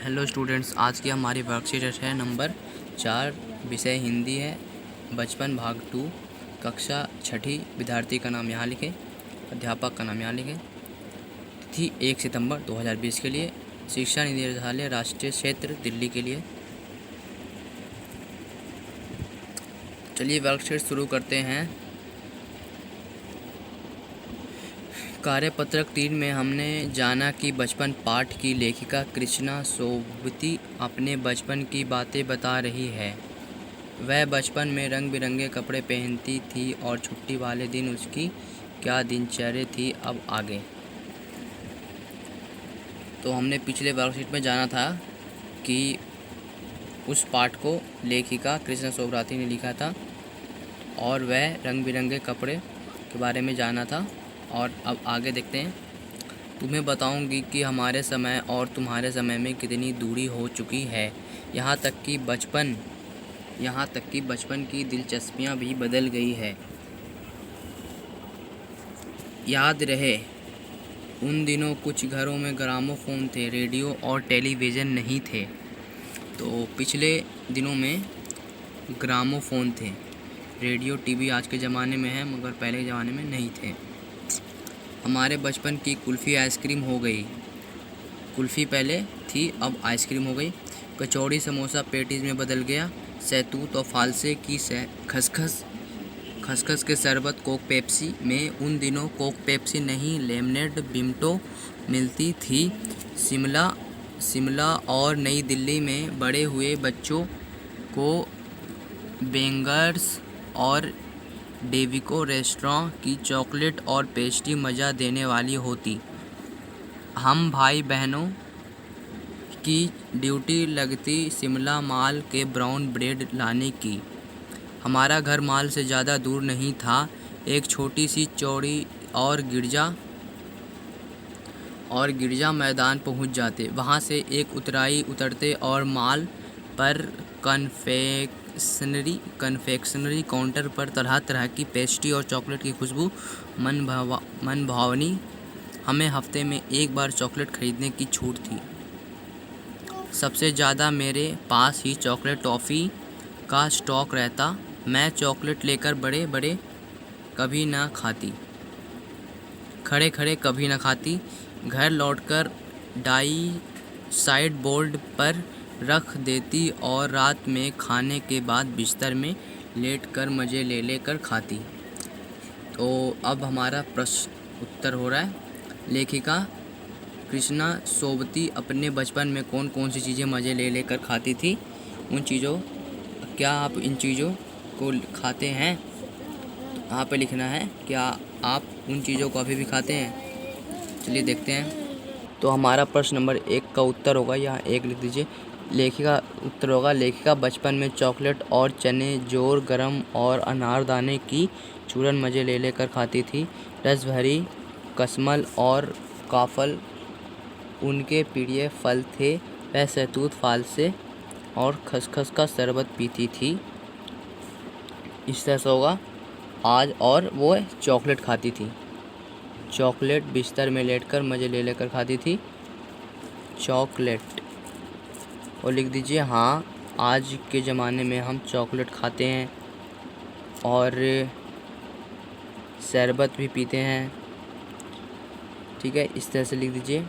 Hello students, आज की हमारी वर्कशीट है नंबर 4। विषय हिंदी है। बचपन भाग 2, कक्षा 6। विद्यार्थी का नाम यहाँ लिखें, अध्यापक का नाम यहाँ लिखें। तिथि 1 सितंबर 2020 के लिए। शिक्षा निदेशालय, राष्ट्रीय क्षेत्र दिल्ली के लिए। चलिए वर्कशीट शुरू करते हैं। कार्यपत्रक 3 में हमने जाना कि बचपन पाठ की लेखिका कृष्णा सोबती अपने बचपन की बातें बता रही है। वह बचपन में रंग बिरंगे कपड़े पहनती थी और छुट्टी वाले दिन उसकी क्या दिनचर्या थी, अब आगे। तो हमने पिछले वर्कशीट में जाना था कि उस पाठ को लेखिका कृष्णा सोबती ने लिखा था और वह रंग बिरंगे कपड़े के बारे में जाना था। और अब आगे देखते हैं। तुम्हें बताऊंगी कि हमारे समय और तुम्हारे समय में कितनी दूरी हो चुकी है। यहाँ तक कि बचपन की दिलचस्पियाँ भी बदल गई है। याद रहे उन दिनों कुछ घरों में ग्रामोफोन थे, रेडियो और टेलीविज़न नहीं थे। तो पिछले दिनों में ग्रामोफोन थे, रेडियो टीवी आज के ज़माने में है मगर पहले के ज़माने में नहीं थे। हमारे बचपन की कुल्फ़ी आइसक्रीम हो गई। कुल्फ़ी पहले थी, अब आइसक्रीम हो गई। कचौड़ी समोसा पेटीज में बदल गया। सैतूत और फालसे की खसखस के शरबत कोक पेप्सी में। उन दिनों कोक पेप्सी नहीं, लेमनेड बिमटो मिलती थी। शिमला और नई दिल्ली में बड़े हुए बच्चों को बेंगर्स और डेविको रेस्टोरेंट की चॉकलेट और पेस्ट्री मज़ा देने वाली होती। हम भाई बहनों की ड्यूटी लगती शिमला माल के ब्राउन ब्रेड लाने की। हमारा घर माल से ज़्यादा दूर नहीं था। एक छोटी सी चौड़ी और गिरजा मैदान पहुंच जाते। वहां से एक उतरते और माल पर कन्फेक्शनरी काउंटर पर तरह तरह की पेस्ट्री और चॉकलेट की खुशबू मन भावनी। हमें हफ्ते में एक बार चॉकलेट खरीदने की छूट थी। सबसे ज़्यादा मेरे पास ही चॉकलेट टॉफ़ी का स्टॉक रहता। मैं चॉकलेट लेकर कभी ना खाती, खड़े कभी ना खाती। घर लौटकर साइड बोर्ड पर रख देती और रात में खाने के बाद बिस्तर में लेटकर मज़े लेकर खाती। तो अब हमारा प्रश्न उत्तर हो रहा है। लेखिका कृष्णा सोबती अपने बचपन में कौन कौन सी चीज़ें मज़े लेकर खाती थी? क्या आप इन चीज़ों को खाते हैं? तो यहाँ पे लिखना है, क्या आप उन चीज़ों को अभी भी खाते हैं? चलिए देखते हैं। तो हमारा प्रश्न नंबर 1 का उत्तर होगा, यहाँ 1 लिख दीजिए। लेखिका बचपन में चॉकलेट और चने, जोर गरम और अनारदाने की चूरन मज़े लेकर खाती थी। रस भरी कसमल और काफल उनके प्रिय फल थे। वह सैतूत, फालसे और खसखस का शरबत पीती थी। इस तरह से होगा आज। और वो चॉकलेट खाती थी। चॉकलेट बिस्तर में लेटकर मज़े लेकर खाती थी चॉकलेट। और लिख दीजिए, हाँ आज के ज़माने में हम चॉकलेट खाते हैं और शरबत भी पीते हैं। ठीक है, इस तरह से लिख दीजिए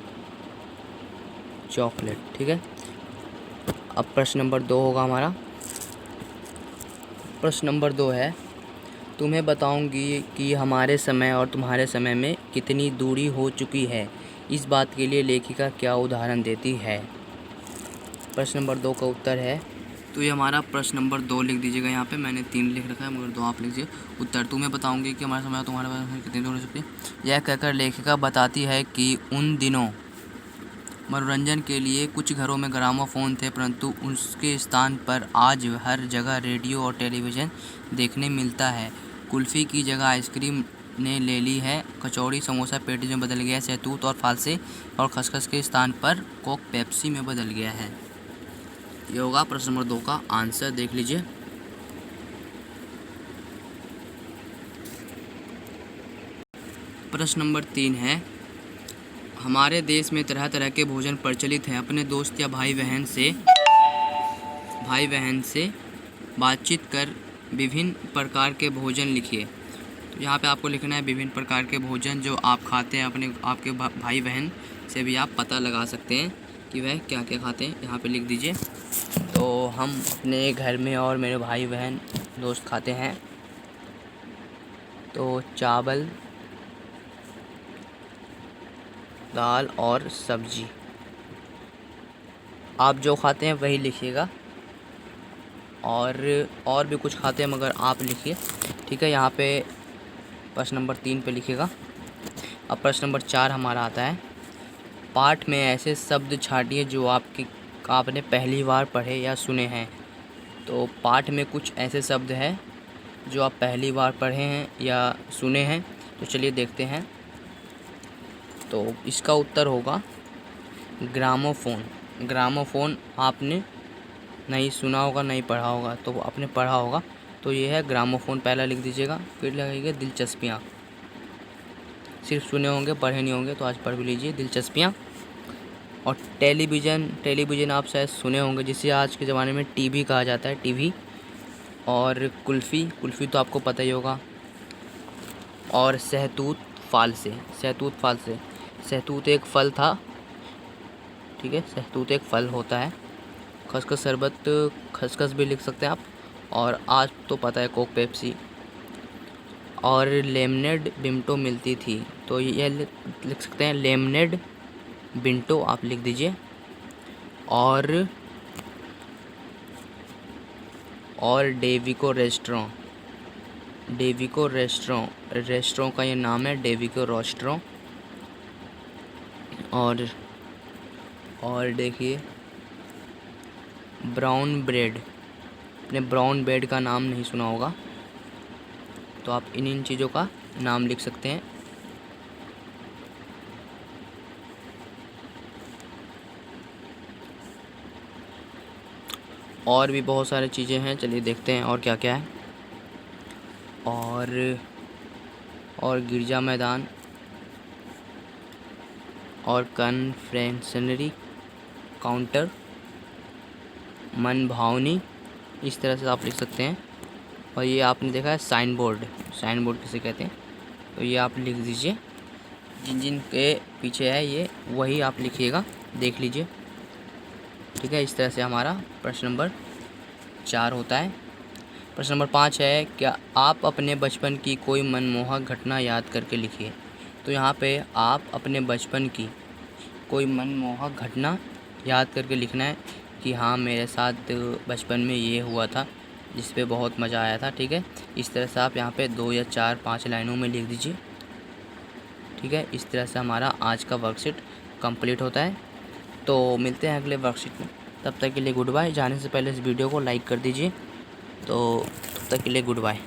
चॉकलेट। ठीक है। अब प्रश्न नंबर 2 होगा हमारा। प्रश्न नंबर 2 है, तुम्हें बताऊंगी कि हमारे समय और तुम्हारे समय में कितनी दूरी हो चुकी है। इस बात के लिए लेखिका क्या उदाहरण देती है? प्रश्न नंबर 2 का उत्तर है, तो ये हमारा प्रश्न नंबर 2 लिख दीजिएगा। यहाँ पे मैंने 3 लिख रखा है मगर 2 आप लिख दीजिए। उत्तर, तुम्हें बताऊंगी कि हमारे समय और तुम्हारे समय में कितनी दूरी हो सकती है। यह कहकर लेखिका बताती है कि उन दिनों मनोरंजन के लिए कुछ घरों में ग्रामोफोन थे, परंतु उसके स्थान पर आज हर जगह रेडियो और टेलीविज़न देखने मिलता है। कुल्फ़ी की जगह आइसक्रीम ने ले ली है। कचौड़ी समोसा पेटीज में बदल गया है। सैतूत और फालसे और खसखस के स्थान पर कोक पेप्सी में बदल गया है। ये होगा प्रश्न नंबर 2 का आंसर। देख लीजिए। प्रश्न नंबर 3 है, हमारे देश में तरह तरह के भोजन प्रचलित हैं। अपने दोस्त या भाई बहन से बातचीत कर विभिन्न प्रकार के भोजन लिखिए। तो यहाँ पे आपको लिखना है विभिन्न प्रकार के भोजन जो आप खाते हैं। आपके भाई बहन से भी आप पता लगा सकते हैं कि वह क्या क्या खाते हैं, यहाँ पे लिख दीजिए। तो हम अपने घर में और मेरे भाई बहन दोस्त खाते हैं तो चावल, दाल और सब्जी। आप जो खाते हैं वही लिखिएगा, और भी कुछ खाते हैं मगर आप लिखिए, ठीक है। यहाँ पे प्रश्न नंबर 3 पे लिखिएगा। अब प्रश्न नंबर 4 हमारा आता है, पाठ में ऐसे शब्द छांटिए जो आपने पहली बार पढ़े या सुने हैं। तो पाठ में कुछ ऐसे शब्द हैं जो आप पहली बार पढ़े हैं या सुने हैं। तो चलिए देखते हैं। तो इसका उत्तर होगा ग्रामोफोन। ग्रामोफोन आपने नहीं सुना होगा, नहीं पढ़ा होगा, तो आपने पढ़ा होगा। तो ये है ग्रामोफोन, पहला लिख दीजिएगा। फिर लगेगा दिलचस्पियाँ। सिर्फ सुने होंगे, पढ़े नहीं होंगे, तो आज पढ़ भी लीजिए दिलचस्पियाँ। और टेलीविज़न आप शायद सुने होंगे, जिसे आज के ज़माने में टीवी कहा जाता है, टीवी। और कुल्फ़ी तो आपको पता ही होगा। और सहतूत फालसे। सहतूत एक फल था, ठीक है। सहतूत एक फल होता है। खसखस शरबत, खसखस भी लिख सकते हैं आप। और आज तो पता है कोक, पेप्सी। और लेमनेड बिंटो मिलती थी, तो ये लिख सकते हैं लेमनेड बिंटो, आप लिख दीजिए। और डेविको रेस्टोरेंट का ये नाम है, डेविको रेस्टोरेंट। और देखिए ब्राउन ब्रेड। आपने ब्राउन ब्रेड का नाम नहीं सुना होगा, तो आप इन चीज़ों का नाम लिख सकते हैं। और भी बहुत सारी चीज़ें हैं, चलिए देखते हैं और क्या क्या है। और गिरजा मैदान और कन्फेक्शनरी काउंटर, मन भावनी, इस तरह से आप लिख सकते हैं। और ये आपने देखा है साइन बोर्ड किसे कहते हैं, तो ये आप लिख दीजिए। जिन के पीछे है ये वही आप लिखिएगा, देख लीजिए, ठीक है। इस तरह से हमारा प्रश्न नंबर 4 होता है। प्रश्न नंबर 5 है, क्या आप अपने बचपन की कोई मनमोहक घटना याद करके लिखिए। तो यहाँ पे आप अपने बचपन की कोई मनमोहक घटना याद करके लिखना है कि हाँ मेरे साथ बचपन में ये हुआ था जिस पे बहुत मज़ा आया था, ठीक है। इस तरह से आप यहाँ पे 2 या 4-5 लाइनों में लिख दीजिए, ठीक है। इस तरह से हमारा आज का वर्कशीट कंप्लीट होता है। तो मिलते हैं अगले वर्कशीट में, तब तक के लिए गुड बाय। जाने से पहले इस वीडियो को लाइक कर दीजिए। तो तब तक के लिए गुड बाय।